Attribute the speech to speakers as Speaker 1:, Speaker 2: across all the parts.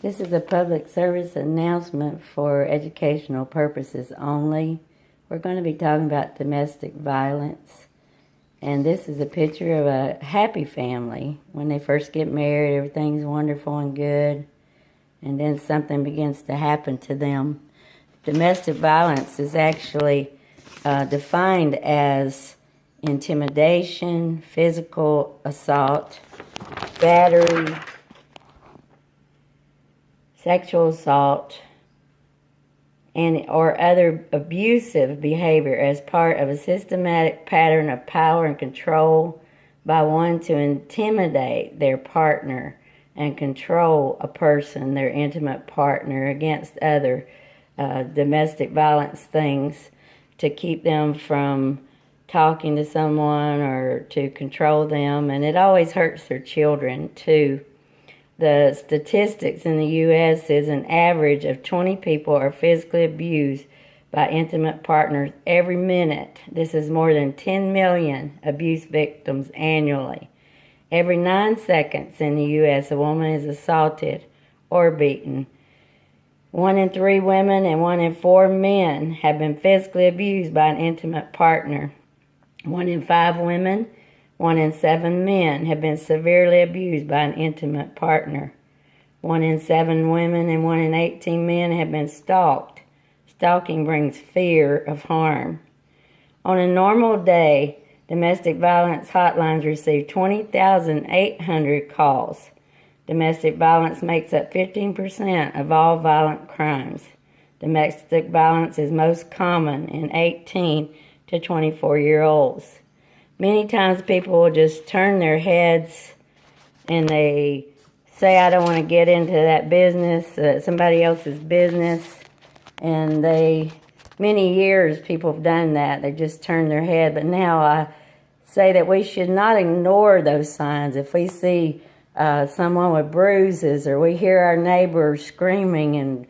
Speaker 1: This is a public service announcement for educational purposes only. We're going to be talking about domestic violence. And this is a picture of a happy family. When they first get married, everything's wonderful and good. And then something begins to happen to them. Domestic violence is actually defined as intimidation, physical assault, battery, sexual assault, or other abusive behavior as part of a systematic pattern of power and control by one to intimidate their partner and control a person, their intimate partner, against other domestic violence things to keep them from talking to someone or to control them. And it always hurts their children too. The statistics in the U.S. is an average of 20 people are physically abused by intimate partners every minute. This is more than 10 million abuse victims annually. Every 9 seconds in the U.S., a woman is assaulted or beaten. 1 in 3 women and 1 in 4 men have been physically abused by an intimate partner. 1 in 5 women, 1 in 7 men have been severely abused by an intimate partner. 1 in 7 women and 1 in 18 men have been stalked. Stalking brings fear of harm. On a normal day, domestic violence hotlines receive 20,800 calls. Domestic violence makes up 15% of all violent crimes. Domestic violence is most common in 18 to 24-year-olds. Many times people will just turn their heads and they say, I don't want to get into that business, somebody else's business. And many years people have done that. They just turn their head. But now I say that we should not ignore those signs. If we see someone with bruises, or we hear our neighbor screaming and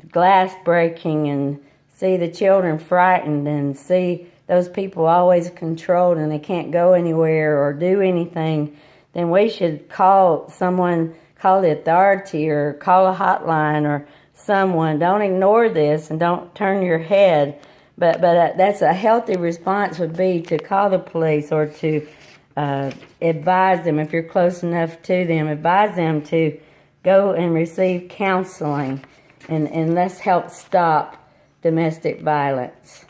Speaker 1: glass breaking, and see the children frightened, and see those people always controlled and they can't go anywhere or do anything, then we should call the authority or call a hotline or someone. Don't ignore this and don't turn your head. But that's a healthy response would be to call the police or to advise them, if you're close enough to them, advise them to go and receive counseling, and let's help stop domestic violence.